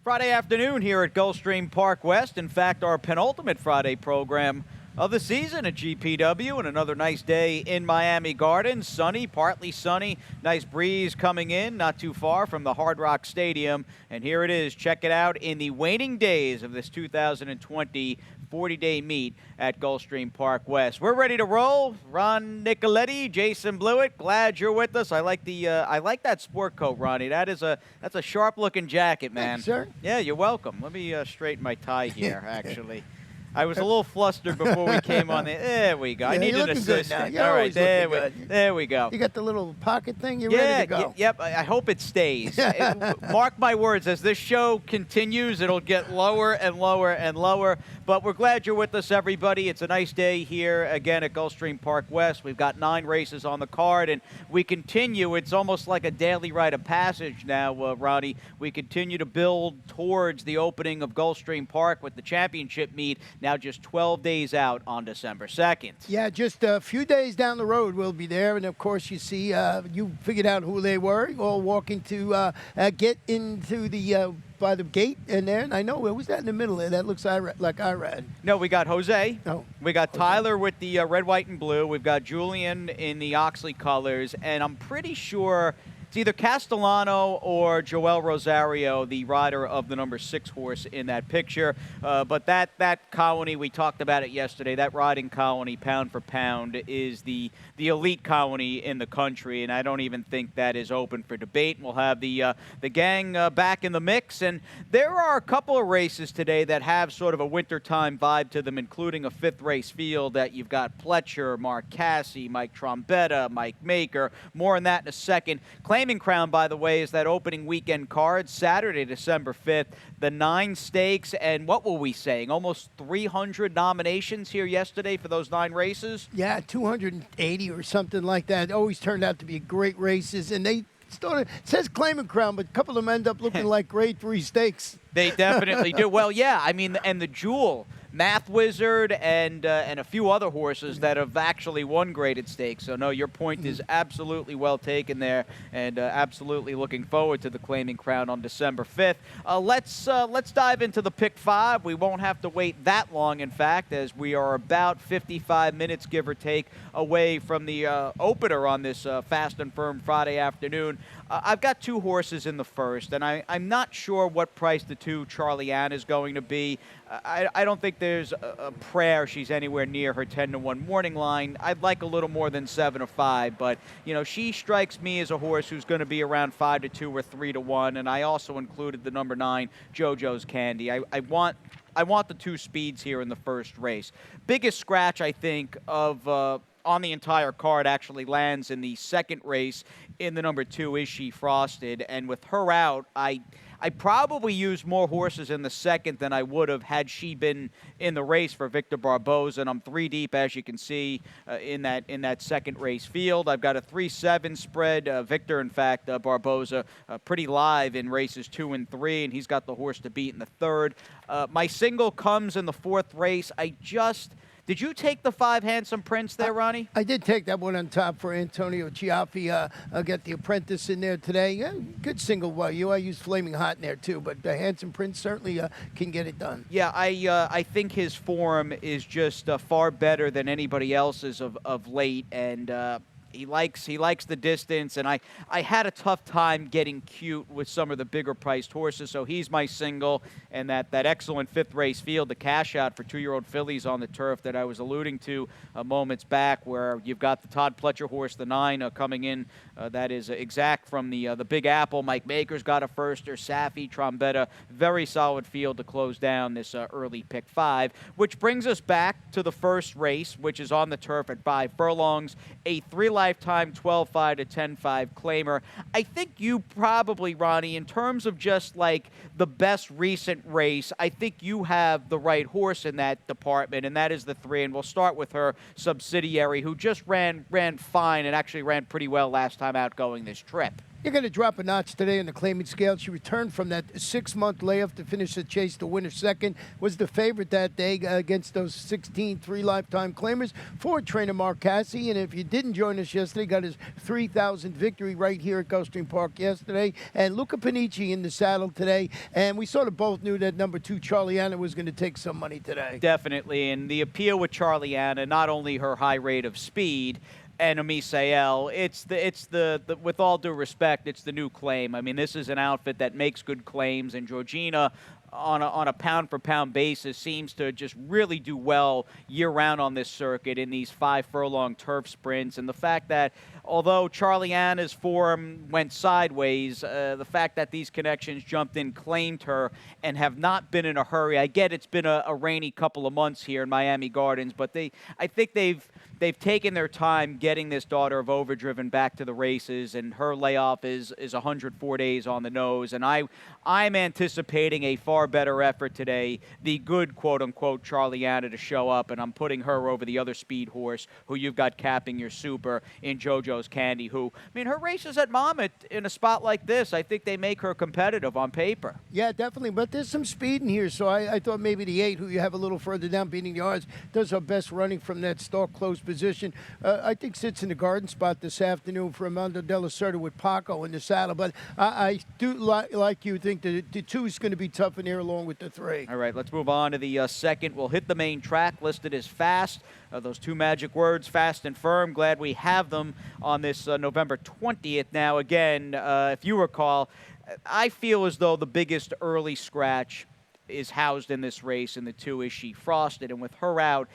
Friday afternoon here at Gulfstream Park West. In fact, our penultimate Friday program of the season at GPW, and another nice day in Miami Gardens. Sunny, partly sunny, nice breeze coming in, not too far from the Hard Rock Stadium. And here it is. Check it out in the waning days of this 2020 40-day meet at Gulfstream Park West. We're ready to roll. Ron Nicoletti, Jason Blewett, glad you're with us. I like that sport coat, Ronnie. That's a sharp-looking jacket, man. Thanks, sir. Yeah, you're welcome. Let me straighten my tie here, actually. I was a little flustered before we came on. There we go. Yeah, I need an assistant. All right, there we go. You got the little pocket thing? You're ready to go. Yep. I hope it stays. Mark my words, as this show continues, it'll get lower and lower and lower. But we're glad you're with us, everybody. It's a nice day here again at Gulfstream Park West. We've got 9 races on the card, and we continue. It's almost like a daily rite of passage now, Ronnie. We continue to build towards the opening of Gulfstream Park with the championship meet now just 12 days out on December 2nd. Yeah, just a few days down the road we'll be there. And, of course, you see, you figured out who they were, all walking to get into the by the gate in there. And I know, who was that in the middle there? That looks like Irad. No, we got Jose. Oh, we got Jose. Tyler with the red, white, and blue. We've got Julian in the Oxley colors. And I'm pretty sure it's either Castellano or Joel Rosario, the rider of the number 6 horse in that picture. But that colony, we talked about it yesterday, that riding colony, pound for pound, is the elite colony in the country, and I don't even think that is open for debate. We'll have the gang back in the mix, and there are a couple of races today that have sort of a wintertime vibe to them, including a 5th race field that you've got Pletcher, Mark Cassie, Mike Trombetta, Mike Maker. More on that in a second. Claiming Crown, by the way, is that opening weekend card, Saturday, December 5th. The 9 stakes, and what were we saying? Almost 300 nominations here yesterday for those 9 races? Yeah, 280 or something like that. Always turned out to be great races, and they started, it says Claiming Crown, but a couple of them end up looking like grade 3 stakes. They definitely do. Well, yeah, I mean, and the Jewel, Math Wizard, and a few other horses that have actually won graded stakes. So, no, your point is absolutely well taken there, and absolutely looking forward to the Claiming Crown on December 5th. Let's dive into the Pick 5. We won't have to wait that long, in fact, as we are about 55 minutes, give or take, away from the opener on this Fast and Firm Friday afternoon. I've got 2 horses in the first, and I'm not sure what price the 2 Charlie Ann is going to be. I don't think there's a prayer she's anywhere near her 10-1 morning line. I'd like a little more than 7-5, but she strikes me as a horse who's going to be around 5-2 or 3-1, and I also included the number 9 JoJo's Candy. I want the 2 speeds here in the first race. Biggest scratch, I think, of on the entire card actually lands in the second race in the number 2, Is She Frosted? And with her out, I probably used more horses in the second than I would have had she been in the race for Victor Barboza, and I'm 3 deep, as you can see, in that second race field. I've got a 3-7 spread. Victor, in fact, Barboza, pretty live in races 2 and 3, and he's got the horse to beat in the third. My single comes in the 4th race. Did you take the 5 Handsome Prince there, Ronnie? I did take that one on top for Antonio Chiaffi. I'll get the Apprentice in there today. Yeah, good single by you. I used Flaming Hot in there, too, but the Handsome Prince certainly can get it done. Yeah, I think his form is just far better than anybody else's of late, and he likes the distance, and I had a tough time getting cute with some of the bigger priced horses, so he's my single. And that excellent 5th race field, the cash out for 2-year-old fillies on the turf that I was alluding to moments back, where you've got the Todd Pletcher horse, the 9, coming in. That is exact from the Big Apple. Mike Maker's got a firster, Safi, Trombetta. Very solid field to close down this early Pick 5, which brings us back to the first race, which is on the turf at 5 furlongs, a 3-lifetime 12-5 to 10-5 claimer. I think you probably, Ronnie, in terms of just like the best recent race, I think you have the right horse in that department, and that is the 3. And we'll start with her subsidiary, who just ran fine and actually ran pretty well last time out going this trip. You're going to drop a notch today on the claiming scale. She returned from that 6-month layoff to finish the chase to win her second. Was the favorite that day against those 16 three-lifetime claimers for trainer Mark Cassie. And if you didn't join us yesterday, got his 3,000th victory right here at Gulfstream Park yesterday. And Luca Panici in the saddle today. And we sort of both knew that number 2, Charlie Anna, was going to take some money today. Definitely. And the appeal with Charlie Anna, not only her high rate of speed, and Misael, it's the with all due respect, it's the new claim. I mean, this is an outfit that makes good claims, and Georgina, on a pound-for-pound basis, seems to just really do well year-round on this circuit in these 5 furlong turf sprints. And the fact that, although Charlie Anna's form went sideways, the fact that these connections jumped in, claimed her, and have not been in a hurry. I get it's been a rainy couple of months here in Miami Gardens, but I think they've taken their time getting this daughter of Overdriven back to the races, and her layoff is 104 days on the nose. And I'm anticipating a far better effort today, the good quote-unquote Charlie Anna to show up, and I'm putting her over the other speed horse who you've got capping your super in JoJo's Candy, who, I mean, her races at Monmouth in a spot like this, I think they make her competitive on paper. Yeah, definitely, but there's some speed in here, so I thought maybe the 8, who you have a little further down, Beating the Odds, does her best running from that stalk close position. I think sits in the garden spot this afternoon for Amanda De La Cerda with Paco in the saddle, but I do like you think the 2 is going to be tough in here along with the 3. All right, let's move on to the second. We'll hit the main track, listed as fast. Those 2 magic words, fast and firm. Glad we have them on this November 20th. Now, again, if you recall, I feel as though the biggest early scratch is housed in this race, and the 2 is She Frosted. And with her out,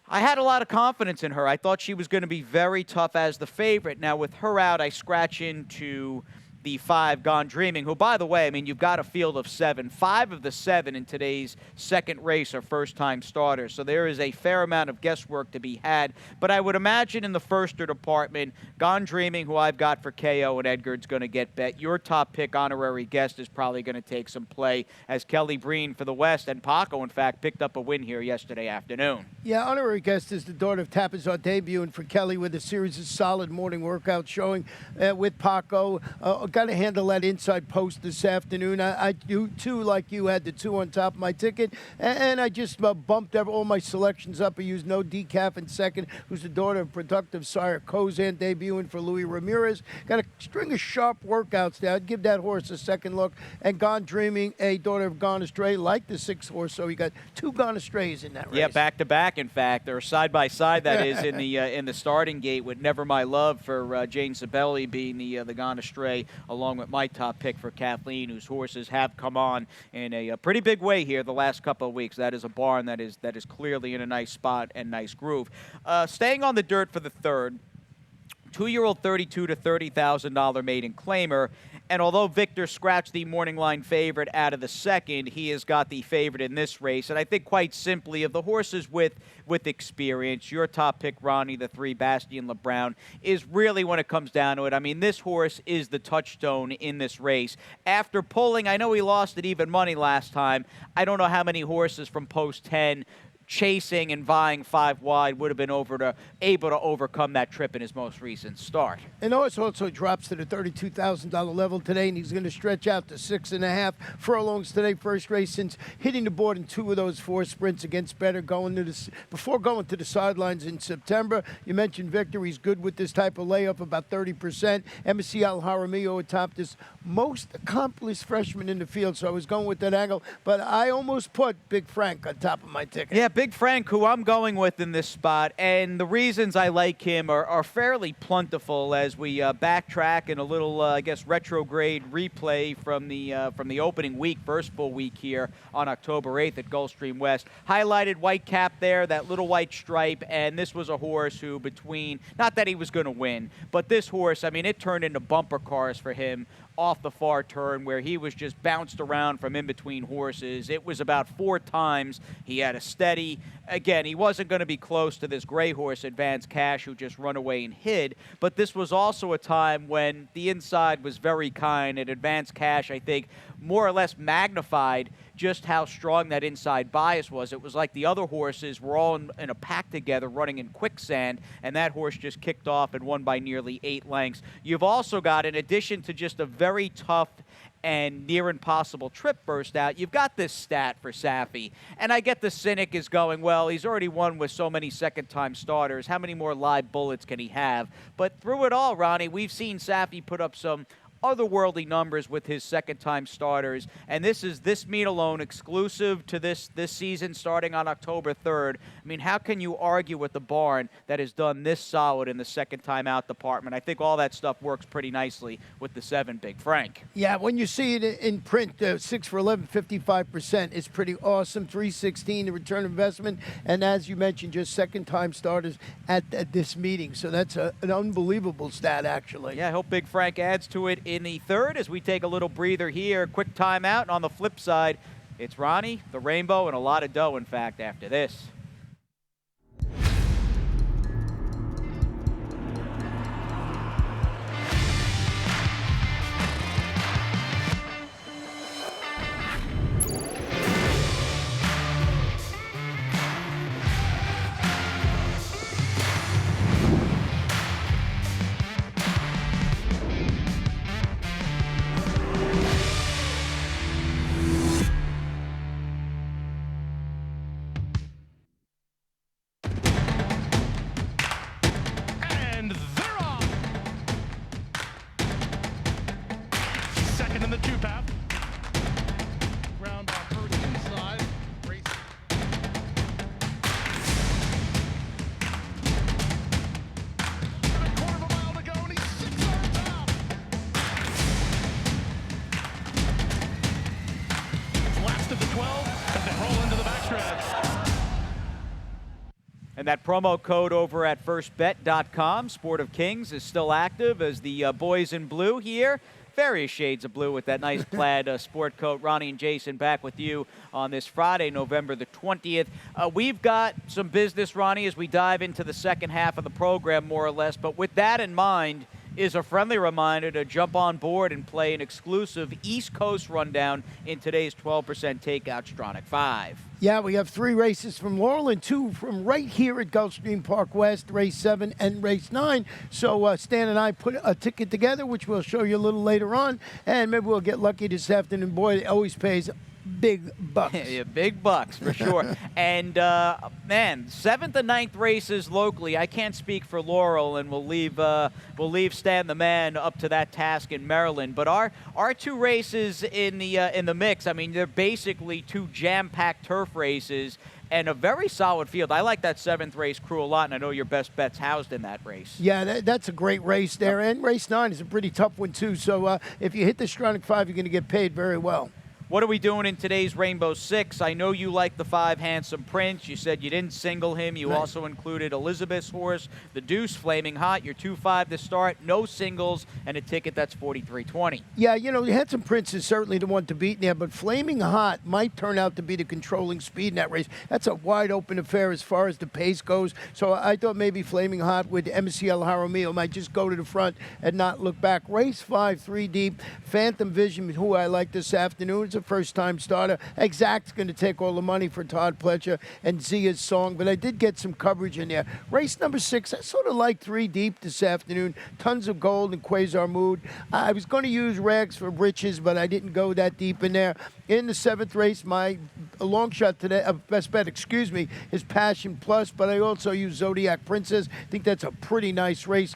I had a lot of confidence in her. I thought she was going to be very tough as the favorite. Now, with her out, I scratch into the 5, Gone Dreaming, who, by the way, I mean, you've got a field of 7. 5 of the 7 in today's second race are first-time starters, so there is a fair amount of guesswork to be had. But I would imagine in the firster department, Gone Dreaming, who I've got for KO and Edgar's going to get bet. Your top pick honorary guest is probably going to take some play, as Kelly Breen for the West, and Paco, in fact, picked up a win here yesterday afternoon. Yeah, honorary guest is the daughter of Tapazar debuting for Kelly with a series of solid morning workouts showing with Paco. Got to handle that inside post this afternoon. I do, too, like you, had the 2 on top of my ticket, and I just bumped all my selections up. I used No Decaf in second, who's the daughter of productive sire Kozan, debuting for Louis Ramirez. Got a string of sharp workouts there. I'd give that horse a second look. And Gone Dreaming, a daughter of Gone Astray, like the 6 horse, so you got 2 Gone Astrays in that race. Yeah, back-to-back, in fact, or side-by-side, that is, in the starting gate, with Never My Love for Jane Sabelli being the Gone Astray, along with my top pick for Kathleen, whose horses have come on in a pretty big way here the last couple of weeks. That is a barn that is clearly in a nice spot and nice groove. Staying on the dirt for the third, 2-year-old $32,000 to $30,000 maiden claimer. And although Victor scratched the morning line favorite out of the second, he has got the favorite in this race. And I think quite simply, of the horses with experience, your top pick, Ronnie, the 3, Bastien LeBrown, is really, when it comes down to it, I mean, this horse is the touchstone in this race. After pulling, I know he lost at even money last time. I don't know how many horses from post 10 chasing and vying 5 wide would have been able to overcome that trip in his most recent start. And also drops to the $32,000 level today, and he's going to stretch out to 6.5 furlongs today. First race since hitting the board in 2 of those 4 sprints against Better before going to the sidelines in September. You mentioned Victor. He's good with this type of layup, about 30%. Embassy Al Jaramillo atop this most accomplished freshman in the field, so I was going with that angle, but I almost put Big Frank on top of my ticket. Yeah, Big Frank, who I'm going with in this spot, and the reasons I like him are fairly plentiful as we backtrack in a little, I guess, retrograde replay from the opening week, first full week here on October 8th at Gulfstream West. Highlighted white cap there, that little white stripe, and this was a horse who not that he was going to win, but this horse, I mean, it turned into bumper cars for him off the far turn where he was just bounced around from in between horses. It was about 4 times he had a steady. Again, he wasn't going to be close to this gray horse, Advanced Cash, who just run away and hid, but this was also a time when the inside was very kind, and Advanced Cash, I think, more or less magnified just how strong that inside bias was. It was like the other horses were all in a pack together running in quicksand, and that horse just kicked off and won by nearly 8 lengths. You've also got, in addition to just a very tough and near impossible trip burst out, you've got this stat for Safi. And I get the cynic is going, well, he's already won with so many second-time starters. How many more live bullets can he have? But through it all, Ronnie, we've seen Safi put up some otherworldly numbers with his second-time starters, and this is this meet alone exclusive to this season starting on October 3rd. I mean, how can you argue with the barn that has done this solid in the second-time out department? I think all that stuff works pretty nicely with the 7 Big Frank. Yeah, when you see it in print, 6 for 11, 55% is pretty awesome. 316, the return investment, and as you mentioned, just second-time starters at this meeting. So that's an unbelievable stat, actually. Yeah, I hope Big Frank adds to it in the 3rd as we take a little breather here. Quick timeout, and on the flip side, it's Ronnie, the Rainbow, and a lot of dough, in fact, after this. Second in the 2-path. Ground on first inside. Race. A quarter of a mile to go, and he's 6 yards out. Last of the 12 as they roll into the backstretch. And that promo code over at firstbet.com, Sport of Kings, is still active as the boys in blue here. Various shades of blue with that nice plaid sport coat. Ronnie and Jason back with you on this Friday, November the 20th. We've got some business, Ronnie, as we dive into the second half of the program, more or less. But with that in mind, is a friendly reminder to jump on board and play an exclusive East Coast rundown in today's 12% takeout Stronach 5. Yeah, we have 3 races from Laurel and 2 from right here at Gulfstream Park West, race 7 and race 9. So Stan and I put a ticket together, which we'll show you a little later on, and maybe we'll get lucky this afternoon. Boy, it always pays big bucks. Yeah, big bucks for sure. And man, 7th and 9th races locally. I can't speak for Laurel, and we'll leave Stan the man up to that task in Maryland. But our 2 races in the mix, I mean, they're basically 2 jam-packed turf races and a very solid field. I like that 7th race crew a lot, and I know your best bet's housed in that race. Yeah, that's a great race there. And race 9 is a pretty tough one, too. So if you hit the Stronach 5, you're going to get paid very well. What are we doing in today's Rainbow 6? I know you like the 5 Handsome Prince. You said you didn't single him. You also included Elizabeth's horse, the Deuce, Flaming Hot. Your 2-5 to start, no singles, and a ticket that's $43.20. Yeah, you know, Handsome Prince is certainly the one to beat there, but Flaming Hot might turn out to be the controlling speed in that race. That's a wide-open affair as far as the pace goes. So I thought maybe Flaming Hot with MCL Jaramillo might just go to the front and not look back. Race 5, 3 deep. Phantom Vision, who I like this afternoon, is a first-time starter. Exact's going to take all the money for Todd Pletcher and Zia's Song, but I did get some coverage in there. Race number 6, I sort of like 3 deep this afternoon. Tons of Gold and Quasar Mood. I was going to use Rags for Riches, but I didn't go that deep in there. In the 7th race, my long shot today, best bet, is Passion Plus, but I also use Zodiac Princess. I think that's a pretty nice race.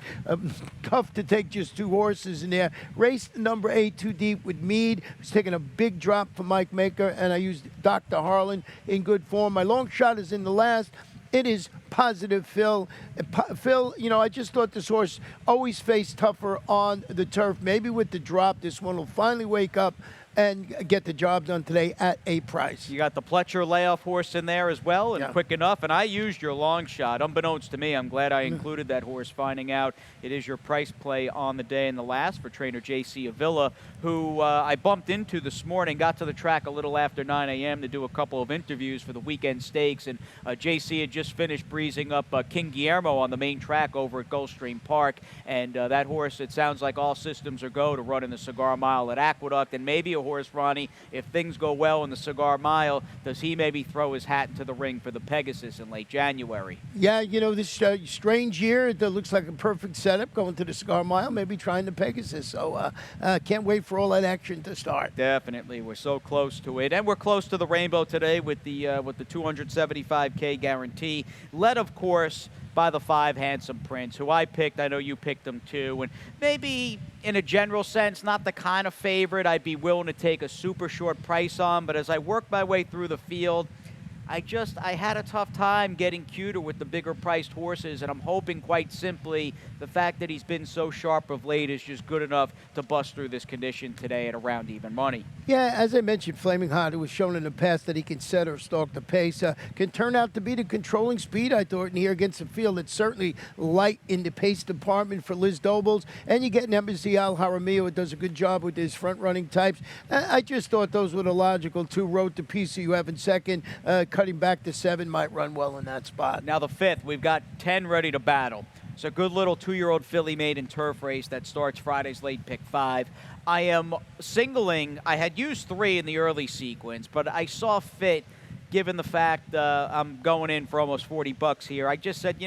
Tough to take just 2 horses in there. Race number 8, 2 deep with Mead. It's taking a big drop for Mike Maker, and I used Dr. Harlan in good form. My long shot is in the last. It is Positive Phil. Phil, you know, I just thought this horse always faced tougher on the turf. Maybe with the drop, this one will finally wake up. and get the job done today at a price. You got the Pletcher layoff horse in there as well, and Yeah. quick enough. And I used your long shot. Unbeknownst to me, I'm glad I included that horse, finding out it is your price play on the day in the last for trainer J.C. Avila, who I bumped into this morning, got to the track a little after 9 a.m. to do a couple of interviews for the weekend stakes. And J.C. had just finished breezing up King Guillermo on the main track over at Gulfstream Park. And that horse, it sounds like all systems are go to run in the Cigar Mile at Aqueduct. And maybe a horse, Ronnie, if things go well in the Cigar Mile, does he maybe throw his hat into the ring for the Pegasus in late January? Yeah, this strange year, it looks like a perfect setup going to the Cigar Mile, maybe trying the Pegasus. So can't wait for all that action to start. Definitely. We're so close to it. And we're close to the rainbow today with the 275K guarantee. Led, of course, by the 5 Handsome Prince, who I picked. I know you picked him too. And maybe in a general sense, not the kind of favorite I'd be willing to take a super short price on. But as I worked my way through the field, I had a tough time getting cuter with the bigger priced horses, and I'm hoping, quite simply, the fact that he's been so sharp of late is just good enough to bust through this condition today at around even money. Yeah, as I mentioned, Flaming Hot, who was shown in the past that he can set or stalk the pace, can turn out to be the controlling speed, I thought, in here against the field. It's certainly light in the pace department for Liz Dobles, and you get an Embassy Al Jaramillo, who does a good job with his front-running types. I just thought those were the logical 2. Road to Pisa you have in second, cutting back to 7 might run well in that spot. Now the 5th, we've got 10 ready to battle. It's a good little 2-year-old filly maiden turf race that starts Friday's late pick 5. I am singling, I had used 3 in the early sequence, but I saw fit, given the fact I'm going in for almost $40 here. I just said,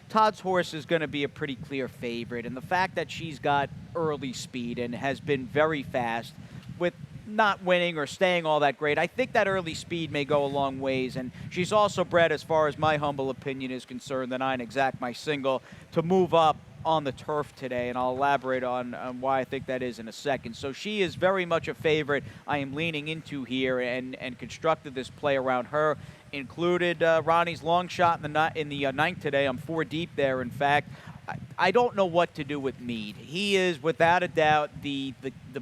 Todd's horse is going to be a pretty clear favorite. And the fact that she's got early speed and has been very fast with not winning or staying all that great, I think that early speed may go a long ways. And she's also bred, as far as my humble opinion is concerned, the 9 Exact, my single, to move up on the turf today, and I'll elaborate on why I think that is in a second. So she is very much a favorite I am leaning into here, and constructed this play around her. Included Ronnie's long shot in the ninth today. I'm 4 deep there, in fact. I don't know what to do with Meade. He is, without a doubt, the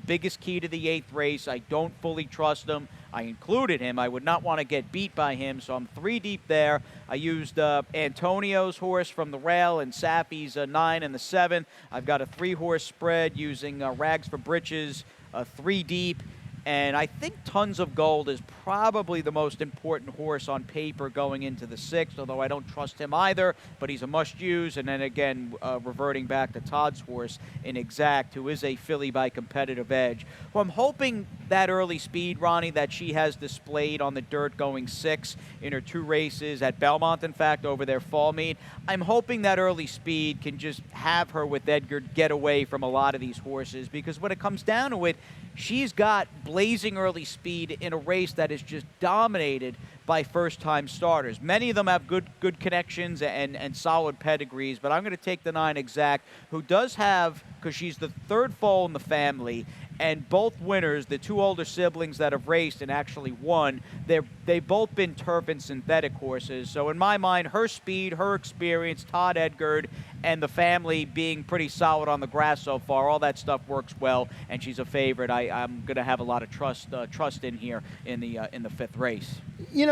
biggest key to the 8th race. I don't fully trust him. I included him. I would not want to get beat by him, so I'm 3 deep there. I used Antonio's horse from the rail and Safi's 9 in the 7th. I've got a 3-horse spread using Rags for Britches, 3 deep. And I think Tons of Gold is probably the most important horse on paper going into the 6th, although I don't trust him either, but he's a must-use. And then again, reverting back to Todd's horse in Exact, who is a filly by competitive edge. Well, I'm hoping that early speed, Ronnie, that she has displayed on the dirt going 6 in her 2 races at Belmont, in fact, over their fall meet. I'm hoping that early speed can just have her with Edgar get away from a lot of these horses, because when it comes down to it, she's got blazing early speed in a race that is just dominated by first-time starters. Many of them have good connections and solid pedigrees, but I'm going to take the 9 Exact, who does have, because she's the 3rd foal in the family, and both winners, the 2 older siblings that have raced and actually won, they've both been turf and synthetic horses. So in my mind, her speed, her experience, Todd Edgard, and the family being pretty solid on the grass so far, all that stuff works well, and she's a favorite. I'm going to have a lot of trust in here in the 5th race.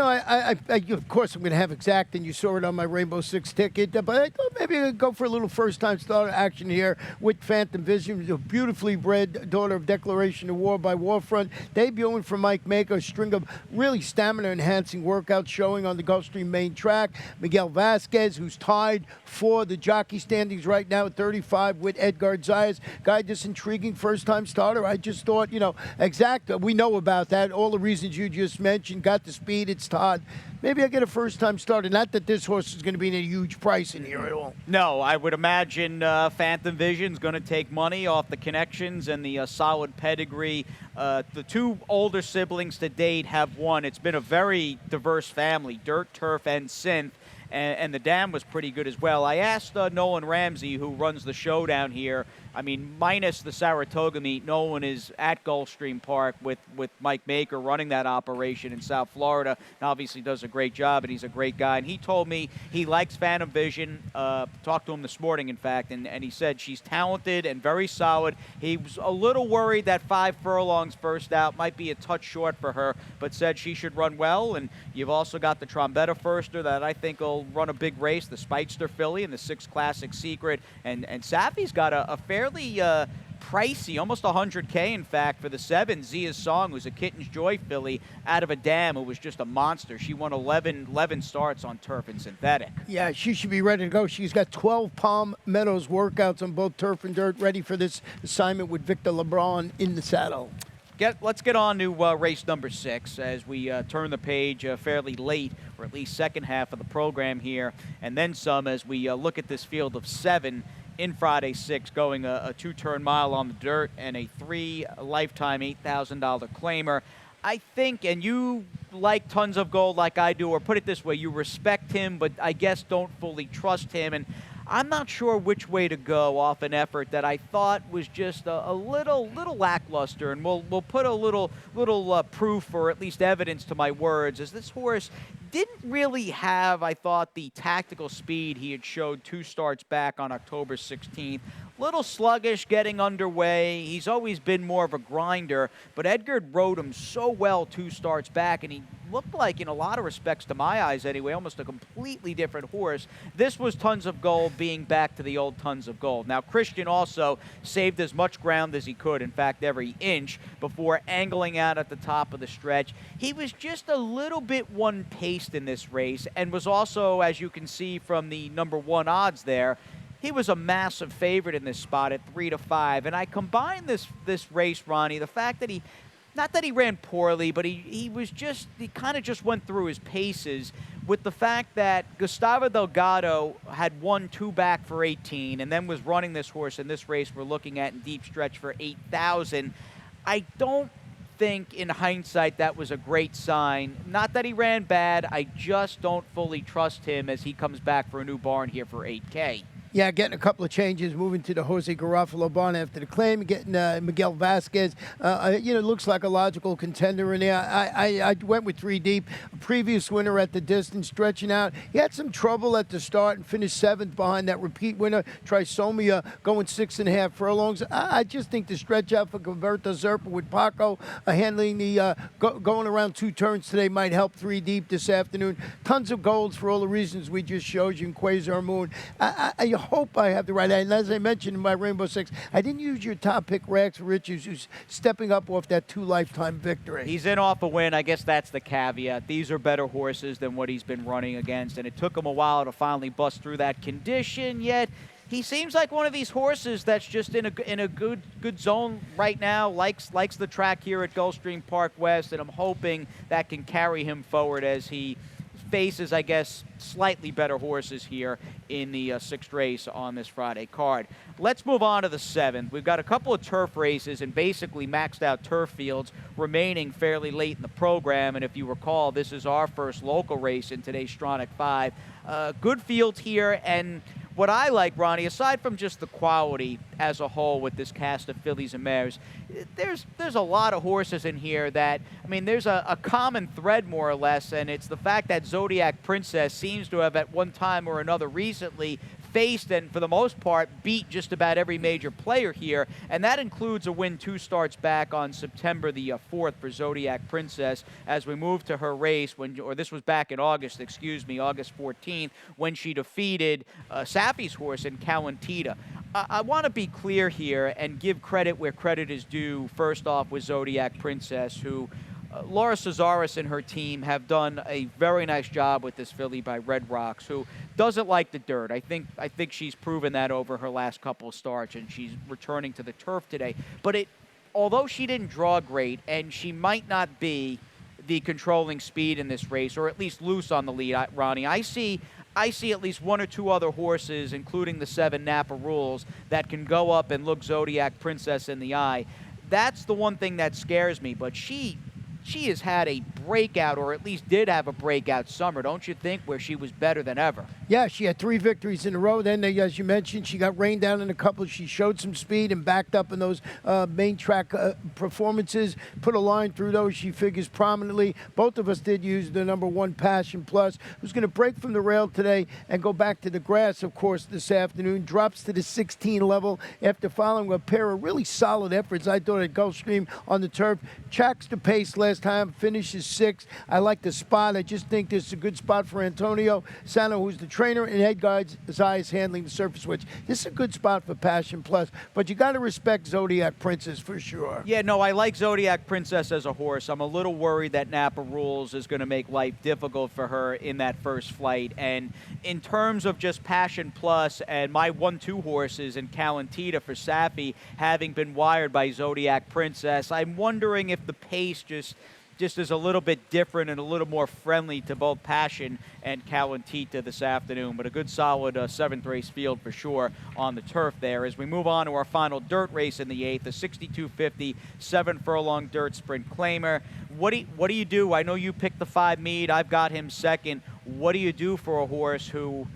I of course I'm going to have Exact, and you saw it on my Rainbow 6 ticket, but I thought maybe I'd go for a little first-time starter action here with Phantom Vision, a beautifully bred daughter of Declaration of War by Warfront, debuting for Mike Maker, a string of really stamina-enhancing workouts showing on the Gulfstream main track. Miguel Vasquez, who's tied for the jockey standings right now at 35 with Edgar Zayas. Guy, this intriguing first-time starter. I just thought, Exact, we know about that. All the reasons you just mentioned, got the speed, it's Todd. Maybe I get a first-time starter. Not that this horse is going to be in a huge price in here at all. No, I would imagine Phantom Vision's going to take money off the connections and the solid pedigree. The 2 older siblings to date have won. It's been a very diverse family, dirt, turf, and synth. And the dam was pretty good as well. I asked Nolan Ramsey, who runs the show down here, I mean, minus the Saratoga meet, no one is at Gulfstream Park with Mike Maker running that operation in South Florida. And obviously does a great job, and he's a great guy. And he told me he likes Phantom Vision. Talked to him this morning, in fact, and he said she's talented and very solid. He was a little worried that 5 furlongs first out might be a touch short for her, but said she should run well. And you've also got the Trombetta Firster that I think will run a big race, the Speightster filly and the 6 Classic Secret. And Safi's got a fairly pricey, almost $100K in fact, for the 7 Zia's Song, who's a Kitten's Joy filly out of a dam who was just a monster. She won 11 starts on turf and synthetic. Yeah, she should be ready to go. She's got 12 Palm Meadows workouts on both turf and dirt, ready for this assignment with Victor LeBron in the saddle. Let's get on to race number 6 as we turn the page fairly late, or at least second half of the program here, and then some as we look at this field of 7 in Friday 6, going a 2-turn mile on the dirt and a 3 lifetime $8,000 claimer. I think, and you like Tons of Gold like I do, or put it this way, you respect him, but I guess don't fully trust him. And I'm not sure which way to go off an effort that I thought was just a little lackluster, and we'll put a little proof or at least evidence to my words, as this horse didn't really have, I thought, the tactical speed he had showed 2 starts back on October 16th. Little sluggish getting underway. He's always been more of a grinder, but Edgar rode him so well 2 starts back, and he looked like, in a lot of respects, to my eyes anyway, almost a completely different horse. This was Tons of Gold being back to the old Tons of Gold. Now, Christian also saved as much ground as he could, in fact, every inch, before angling out at the top of the stretch. He was just a little bit one-paced in this race, and was also, as you can see from the number 1 odds there, he was a massive favorite in this spot at 3 to 5. And I combine this race, Ronnie, the fact that not that he ran poorly, but he kind of just went through his paces, with the fact that Gustavo Delgado had won 2 back for 18 and then was running this horse in this race we're looking at in deep stretch for 8,000. I don't think in hindsight that was a great sign. Not that he ran bad, I just don't fully trust him as he comes back for a new barn here for 8K. Yeah, getting a couple of changes, moving to the Jose Garofalo barn after the claim, getting Miguel Vasquez. Looks like a logical contender in there. I went with 3 deep. A previous winner at the distance, stretching out. He had some trouble at the start and finished 7th behind that repeat winner, Trisomia, going 6.5 furlongs. I just think the stretch out for Gilberto Zerpa with Paco handling the going around 2 turns today might help 3 deep this afternoon. Tons of golds for all the reasons we just showed you in Quasar Moon. I hope I have the right. And as I mentioned in my Rainbow Six, I didn't use your top pick, Rax Richards, who's stepping up off that 2 lifetime victory. He's in off a win. I guess that's the caveat. These are better horses than what he's been running against, and it took him a while to finally bust through that condition, yet he seems like one of these horses that's just in a good zone right now, likes the track here at Gulfstream Park West, and I'm hoping that can carry him forward as he faces, I guess, slightly better horses here in the 6th race on this Friday card. Let's move on to the 7th. We've got a couple of turf races and basically maxed out turf fields remaining fairly late in the program, and if you recall, this is our first local race in today's Stronach 5. Good fields here, and what I like, Ronnie, aside from just the quality as a whole with this cast of fillies and mares, there's a lot of horses in here that, I mean, there's a common thread more or less, and it's the fact that Zodiac Princess seems to have at one time or another recently faced and for the most part beat just about every major player here, and that includes a win 2 starts back on September the 4th for Zodiac Princess as we move to her race, this was back in August, August 14th, when she defeated Safi's horse in Calentita. I want to be clear here and give credit where credit is due, first off with Zodiac Princess, who Laura Cesaris and her team have done a very nice job with this filly by Red Rocks, who doesn't like the dirt. I think she's proven that over her last couple of starts, and she's returning to the turf today. But although she didn't draw great, and she might not be the controlling speed in this race, or at least loose on the lead, Ronnie, I see at least 1 or 2 other horses, including the 7 Napa Rules, that can go up and look Zodiac Princess in the eye. That's the one thing that scares me, but she has had a breakout, or at least did have a breakout summer, don't you think, where she was better than ever? Yeah, she had 3 victories in a row. Then, as you mentioned, she got rained down in a couple. She showed some speed and backed up in those main track performances. Put a line through those. She figures prominently. Both of us did use the #1 Passion Plus, who's going to break from the rail today and go back to the grass, of course, this afternoon. Drops to the 16 level after following a pair of really solid efforts, I thought, at Gulfstream on the turf. Tracks the pace last time, finishes 6th. I like the spot. I just think this is a good spot for Antonio Sano, who's the trainer and head guides Zayas handling the surface switch. This is a good spot for Passion Plus, but you got to respect Zodiac Princess for sure. Yeah, no, I like Zodiac Princess as a horse. I'm a little worried that Napa Rules is going to make life difficult for her in that first flight. And in terms of just Passion Plus and my 1-2 horses and Calentita for Safi having been wired by Zodiac Princess, I'm wondering if the pace just is a little bit different and a little more friendly to both Passion and Calentita this afternoon. But a good solid 7th race field for sure on the turf there. As we move on to our final dirt race in the 8th, the 6250 7 furlong dirt sprint claimer. What do you do? I know you picked the 5 Mead. I've got him second. What do you do for a horse who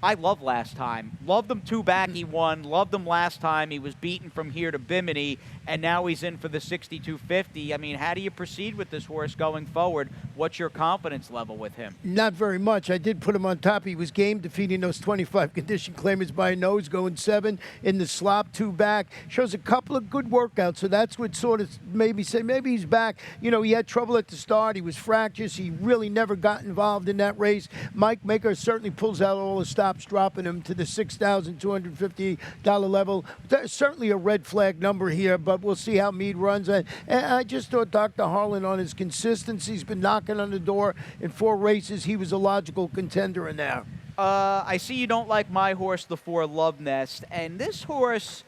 I loved last time? Loved him 2 back, he won. Loved him last time. He was beaten from here to Bimini, and now he's in for the 6250. I mean, how do you proceed with this horse going forward? What's your confidence level with him? Not very much. I did put him on top. He was game, defeating those 25 condition claimers by a nose, going 7 in the slop, 2 back. Shows a couple of good workouts, so that's what sort of made me say maybe he's back. You know, he had trouble at the start. He was fractious. He really never got involved in that race. Mike Maker certainly pulls out all the stops, dropping him to the $6,250 level. There's certainly a red flag number here, but we'll see how Mead runs. And I just thought Dr. Harlan, on his consistency, he's been knocking on the door in 4 races. He was a logical contender in there. I see you don't like my horse, the 4 Love Nest, and this horse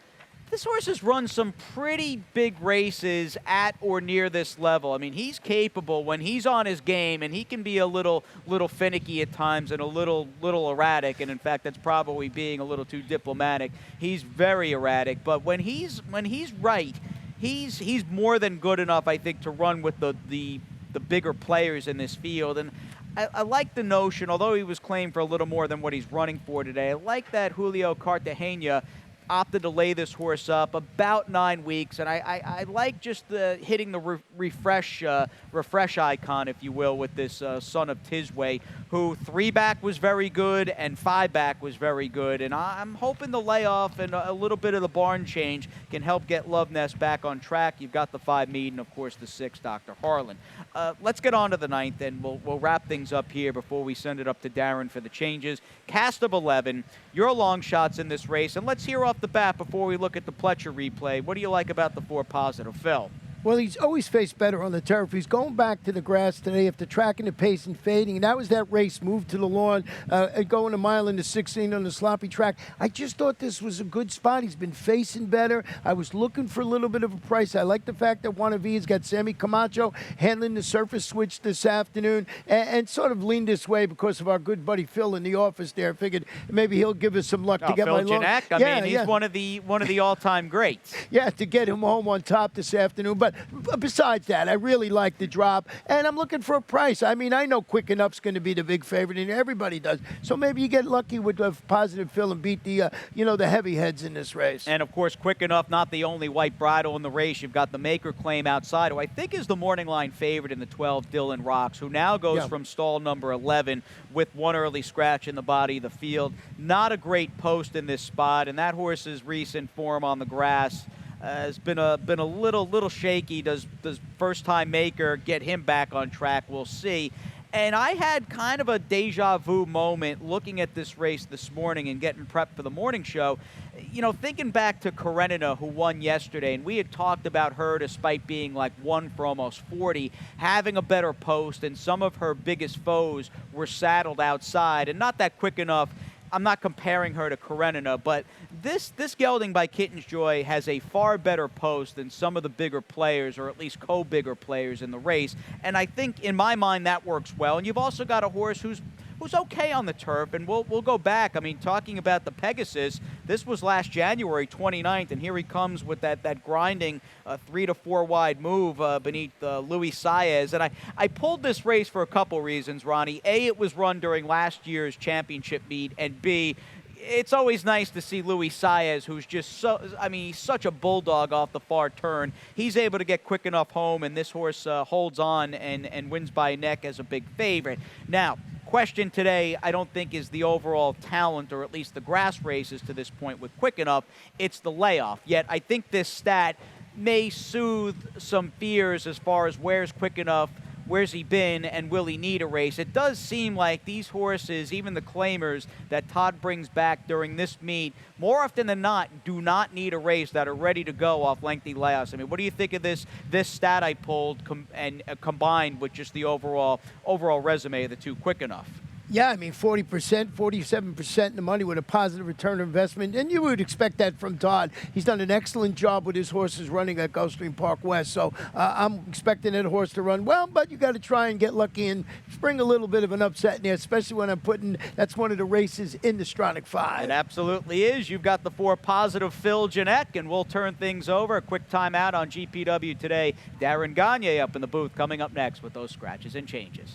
has run some pretty big races at or near this level. I mean, he's capable when he's on his game, and he can be a little finicky at times and a little erratic. And in fact, that's probably being a little too diplomatic. He's very erratic, but when he's right, he's more than good enough, I think, to run with the bigger players in this field. And I like the notion, although he was claimed for a little more than what he's running for today. I like that Julio Cartagena opted to lay this horse up about 9 weeks, and I like just hitting the refresh icon, if you will, with this son of Tisway, who 3 back was very good and 5 back was very good, and I'm hoping the layoff and a little bit of the barn change can help get Love Nest back on track. You've got the 5 Mead and, of course, the 6 Dr. Harlan. Let's get on to the 9th, and we'll wrap things up here before we send it up to Darren for the changes. Cast of 11, your long shots in this race, and let's hear off the bat before we look at the Pletcher replay. What do you like about the 4 Positive, Phil? Well, he's always faced better on the turf. He's going back to the grass today after tracking the pace and fading. And that was that race, moved to the lawn, going a mile into 16 on the sloppy track. I just thought this was a good spot. He's been facing better. I was looking for a little bit of a price. I like the fact that Juan Avila's got Sammy Camacho handling the surface switch this afternoon and sort of leaned this way because of our good buddy Phil in the office there. I figured maybe he'll give us some luck to get Phil my long. Janak, I mean, he's one of the all-time greats. Yeah, to get him home on top this afternoon. But besides that, I really like the drop, and I'm looking for a price. I mean, I know Quick Enough's going to be the big favorite, and everybody does. So maybe you get lucky with a Positive Phil and beat the heavy heads in this race. And of course, Quick Enough, not the only white bridle in the race. You've got the Maker Claim outside, who I think is the morning line favorite in the 12, Dylan Rocks, who now goes from stall number 11 with 1 early scratch in the body of the field. Not a great post in this spot, and that horse's recent form on the grass has been a little shaky. Does first time Maker get him back on track? We'll see. And I had kind of a deja vu moment looking at this race this morning and getting prepped for the morning show. You know, thinking back to Karenina, who won yesterday, and we had talked about her, despite being like 1 for almost 40, having a better post, and some of her biggest foes were saddled outside, and not that Quick Enough. I'm not comparing her to Karenina, but this gelding by Kitten's Joy has a far better post than some of the bigger players, or at least co-bigger players in the race. And I think, in my mind, that works well. And you've also got a horse who's who's okay on the turf, and we'll go back. I mean, talking about the Pegasus, this was last January 29th, and here he comes with that grinding 3 to 4 wide move beneath Luis Saez. And I pulled this race for a couple reasons, Ronnie. A, it was run during last year's championship meet, and B, it's always nice to see Luis Saez, who's just he's such a bulldog off the far turn. He's able to get quick enough home, and this horse holds on and wins by neck as a big favorite. Now, question today, I don't think is the overall talent, or at least the grass races to this point with Quick Enough. It's the layoff. Yet I think this stat may soothe some fears as far as where's Quick Enough, where's he been, and will he need a race? It does seem like these horses, even the claimers that Todd brings back during this meet, more often than not, do not need a race, that are ready to go off lengthy layouts. I mean, what do you think of this stat I pulled combined with just the overall resume of the two Quick Enough? Yeah, I mean, 40%, 47% in the money with a positive return on investment, and you would expect that from Todd. He's done an excellent job with his horses running at Gulfstream Park West, so I'm expecting that horse to run well, but you got to try and get lucky and bring a little bit of an upset in there, especially when I'm putting, that's one of the races in the Stronach 5. It absolutely is. You've got the 4 positive Phil Janek, and we'll turn things over. A quick timeout on GPW today. Darren Gagne up in the booth coming up next with those scratches and changes.